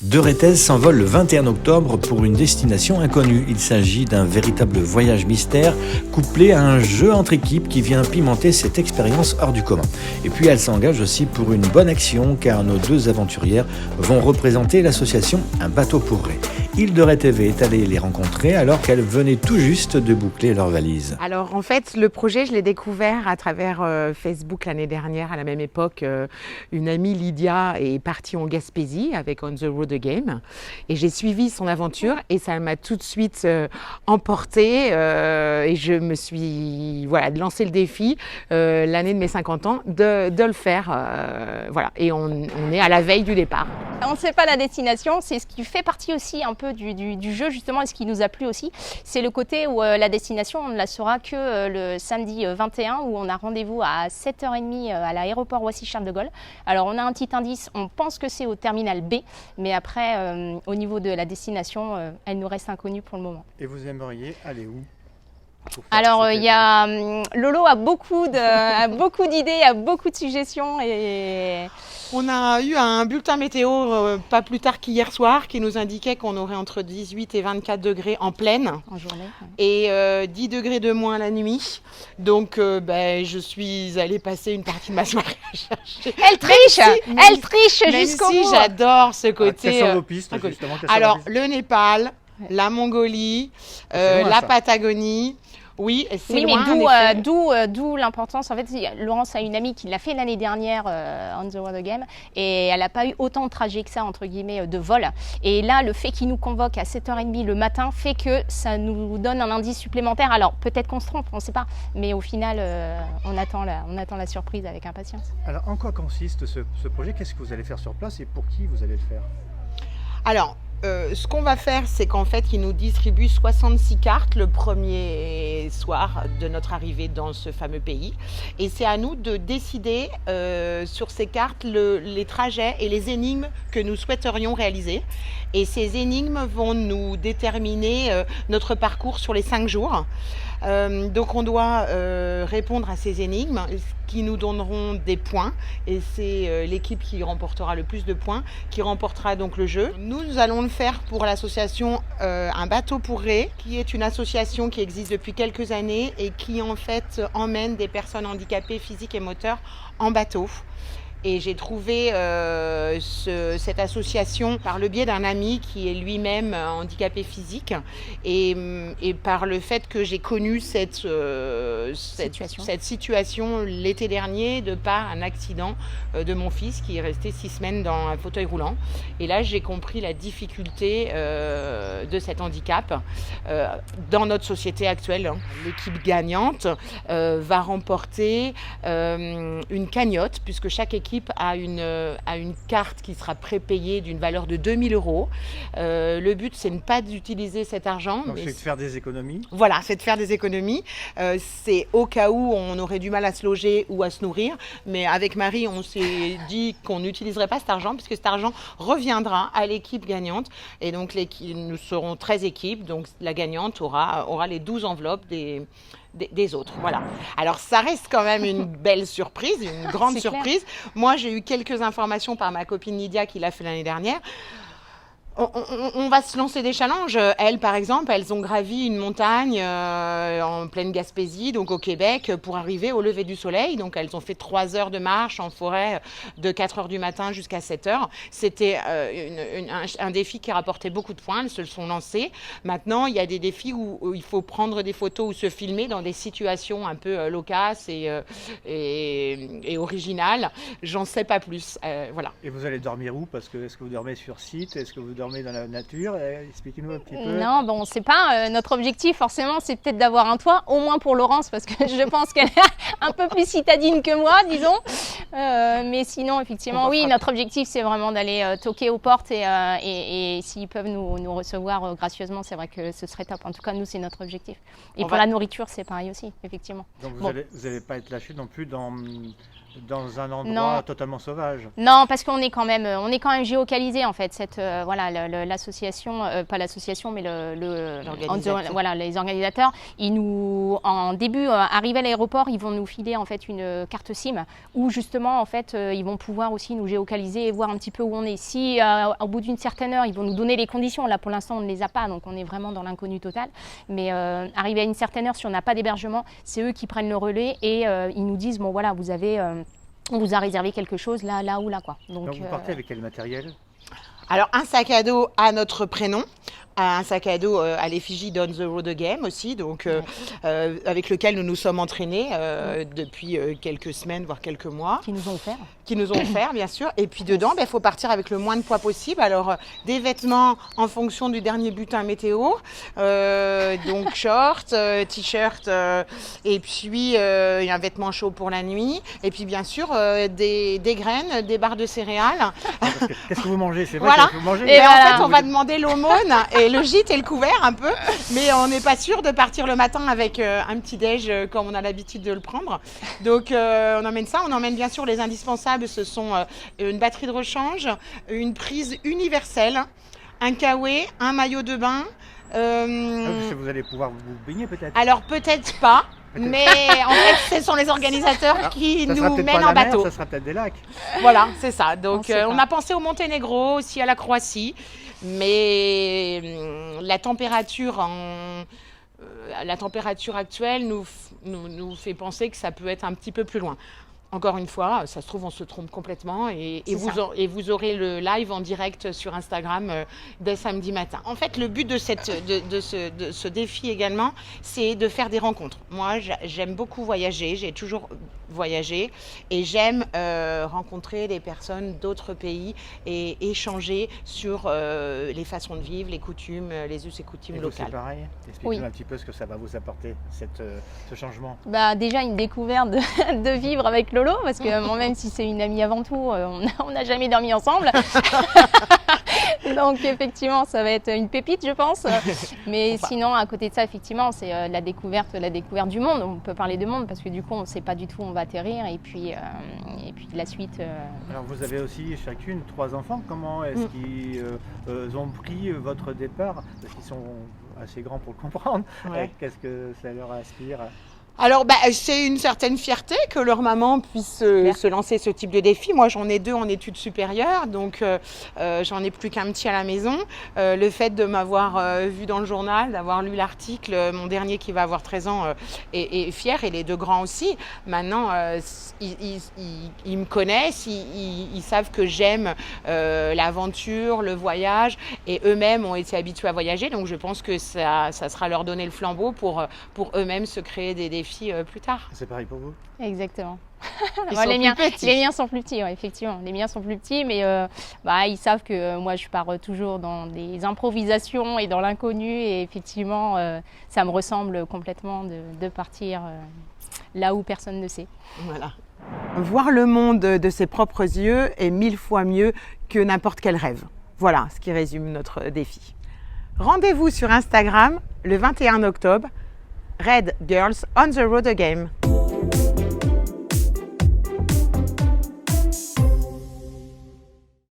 De Retez s'envole le 21 octobre pour une destination inconnue. Il s'agit d'un véritable voyage mystère couplé à un jeu entre équipes qui vient pimenter cette expérience hors du commun. Et puis elle s'engage aussi pour une bonne action car nos deux aventurières vont représenter l'association Un bateau pour Ré. Île de Ré TV est allée les rencontrer alors qu'elles venaient tout juste de boucler leurs valises. Alors en fait, le projet, je l'ai découvert à travers Facebook l'année dernière. À la même époque, une amie, Lydia, est partie en Gaspésie avec On the Road Again. Et j'ai suivi son aventure et ça m'a tout de suite emportée. Et je me suis lancé le défi l'année de mes 50 ans de le faire. Et on est à la veille du départ. On ne sait pas la destination, c'est ce qui fait partie aussi un peu du jeu justement et ce qui nous a plu aussi. C'est le côté où la destination, on ne la saura que le samedi 21 où on a rendez-vous à 7h30 à l'aéroport Roissy-Charles de Gaulle. Alors on a un petit indice, on pense que c'est au terminal B, mais après au niveau de la destination, elle nous reste inconnue pour le moment. Et vous aimeriez aller où ? Alors, Lolo a beaucoup d'idées, a beaucoup de suggestions. Et... On a eu un bulletin météo pas plus tard qu'hier soir qui nous indiquait qu'on aurait entre 18 et 24 degrés en pleine en journée, et 10 degrés de moins la nuit. Donc, je suis allée passer une partie de ma soirée à chercher. Elle triche jusqu'au bout. J'adore ce côté. Quelles sont vos pistes, justement ? Alors, le Népal, la Mongolie, la Patagonie. Oui, c'est loin. D'où l'importance. En fait, Laurence a une amie qui l'a fait l'année dernière on the road again et elle n'a pas eu autant de trajets que ça, entre guillemets, de vol. Et là, le fait qu'il nous convoque à 7h30 le matin fait que ça nous donne un indice supplémentaire. Alors, peut-être qu'on se trompe, on ne sait pas. Mais au final, on attend la surprise avec impatience. Alors, en quoi consiste ce projet ? Qu'est-ce que vous allez faire sur place et pour qui vous allez le faire ? Alors, ce qu'on va faire, c'est qu'en fait, ils nous distribuent 66 cartes le premier soir de notre arrivée dans ce fameux pays. Et c'est à nous de décider sur ces cartes les trajets et les énigmes que nous souhaiterions réaliser. Et ces énigmes vont nous déterminer notre parcours sur les 5 jours. Donc on doit répondre à ces énigmes qui nous donneront des points et c'est l'équipe qui remportera le plus de points qui remportera donc le jeu. Nous allons le faire pour l'association Un bateau pour Ré, qui est une association qui existe depuis quelques années et qui en fait emmène des personnes handicapées physiques et moteurs en bateau. Et j'ai trouvé cette association par le biais d'un ami qui est lui-même handicapé physique et par le fait que j'ai connu cette situation l'été dernier de par un accident de mon fils qui est resté 6 semaines dans un fauteuil roulant. Et là, j'ai compris la difficulté de cet handicap dans notre société actuelle. L'équipe gagnante va remporter une cagnotte puisque chaque équipe a une carte qui sera prépayée d'une valeur de 2 000 €. Le but, c'est de ne pas d'utiliser cet argent. Donc, c'est de faire des économies. Voilà, c'est de faire des économies. C'est au cas où on aurait du mal à se loger ou à se nourrir. Mais avec Marie, on s'est dit qu'on n'utiliserait pas cet argent puisque cet argent reviendra à l'équipe gagnante. Et donc, nous serons 13 équipes. Donc, la gagnante aura les 12 enveloppes des autres. Voilà. Alors, ça reste quand même une belle surprise, une grande surprise. Clair. Moi, j'ai eu quelques informations par ma copine Lydia qui l'a fait l'année dernière. On va se lancer des challenges. Elles, par exemple, elles ont gravi une montagne en pleine Gaspésie, donc au Québec, pour arriver au lever du soleil. Donc, elles ont fait 3 heures de marche en forêt de 4 heures du matin jusqu'à 7 heures. C'était un défi qui rapportait beaucoup de points. Elles se sont lancées. Maintenant, il y a des défis où il faut prendre des photos ou se filmer dans des situations un peu locasses et originales. J'en sais pas plus. Voilà. Et vous allez dormir où ? Parce que est-ce que vous dormez sur site ? Est-ce que vous dormez dans la nature ? Expliquez-nous un petit peu. Non, bon, on ne sait pas. Notre objectif, forcément, c'est peut-être d'avoir un toit, au moins pour Laurence, parce que je pense qu'elle est un peu plus citadine que moi, disons. Mais sinon, effectivement, oui, notre objectif, c'est vraiment d'aller toquer aux portes et s'ils peuvent nous recevoir gracieusement, c'est vrai que ce serait top. En tout cas, nous, c'est notre objectif. Et pour la nourriture, c'est pareil aussi, effectivement. Donc, vous n'allez pas être lâché non plus dans un endroit Non. totalement sauvage. Non, parce qu'on est quand même géocalisé en fait. L'association, pas l'association, mais L'organisateur. voilà, les organisateurs, ils nous, en début, arrivés à l'aéroport, ils vont nous filer en fait une carte SIM où justement en fait, ils vont pouvoir aussi nous géocaliser et voir un petit peu où on est. Si au bout d'une certaine heure, ils vont nous donner les conditions. Là, pour l'instant, on ne les a pas, donc on est vraiment dans l'inconnu total. Mais arrivé à une certaine heure, si on n'a pas d'hébergement, c'est eux qui prennent le relais et ils nous disent bon voilà, vous avez on vous a réservé quelque chose là ou là quoi. Donc vous partez avec quel matériel? Alors, un sac à dos à notre prénom, un sac à dos à l'effigie d'On the Road Game aussi, donc avec lequel nous nous sommes entraînés depuis quelques semaines, voire quelques mois. Qui nous ont offert. Qui nous ont offert, bien sûr. Et puis dedans, il faut partir avec le moins de poids possible. Alors, des vêtements en fonction du dernier bulletin météo, donc shorts, t-shirt, et puis un vêtement chaud pour la nuit. Et puis, bien sûr, des graines, des barres de céréales. Qu'est-ce que vous mangez? C'est vrai Voilà. que vous mangez. Et voilà. en fait, on va demander l'aumône et le gîte et le couvert un peu, mais on n'est pas sûr de partir le matin avec un petit déj comme on a l'habitude de le prendre. Donc on emmène ça, on emmène bien sûr les indispensables, ce sont une batterie de rechange, une prise universelle, un kawaii, un maillot de bain. Vous allez pouvoir vous baigner peut-être? Alors peut-être pas. Mais en fait, ce sont les organisateurs qui Ça sera nous peut-être mènent pas en la mer, bateau. ça sera peut-être des lacs. Voilà, c'est ça. Donc, sait pas. on a pensé au Monténégro, aussi à la Croatie, mais la température actuelle nous fait penser que ça peut être un petit peu plus loin. Encore une fois, ça se trouve, on se trompe complètement et vous aurez le live en direct sur Instagram dès samedi matin. En fait, le but de ce défi également, c'est de faire des rencontres. Moi, j'aime beaucoup voyager, j'ai toujours voyagé et j'aime rencontrer des personnes d'autres pays et échanger sur les façons de vivre, les coutumes, les us et coutumes Et vous, locales. c'est pareil. Expliquez-nous un petit peu ce que ça va vous apporter, ce changement. Bah, déjà une découverte de vivre avec Lolo, parce que même si c'est une amie avant tout, on n'a jamais dormi ensemble. Donc effectivement, ça va être une pépite, je pense. Mais sinon, à côté de ça, effectivement, c'est la découverte du monde. On peut parler de monde parce que du coup, on ne sait pas du tout où on va atterrir. Et puis la suite. Alors vous avez aussi chacune 3 enfants. Comment est-ce qu'ils ont pris votre départ? Parce qu'ils sont assez grands pour le comprendre. Ouais. Qu'est-ce que ça leur inspire? Alors, c'est une certaine fierté que leur maman puisse se lancer ce type de défi. Moi, j'en ai 2 en études supérieures, donc j'en ai plus qu'un petit à la maison. Le fait de m'avoir vu dans le journal, d'avoir lu l'article, mon dernier qui va avoir 13 ans est fier, et les 2 grands aussi. Maintenant, ils me connaissent, ils savent que j'aime l'aventure, le voyage, et eux-mêmes ont été habitués à voyager. Donc, je pense que ça sera leur donner le flambeau pour eux-mêmes se créer des défis plus tard. C'est pareil pour vous? Exactement. Ils Ouais, sont les miens sont plus petits, ouais, effectivement. Les miens sont plus petits, mais ils savent que moi, je pars toujours dans des improvisations et dans l'inconnu. Et effectivement, ça me ressemble complètement de partir là où personne ne sait. Voilà. Voir le monde de ses propres yeux est 1000 fois mieux que n'importe quel rêve. Voilà ce qui résume notre défi. Rendez-vous sur Instagram le 21 octobre. Red Girls on the Road Again.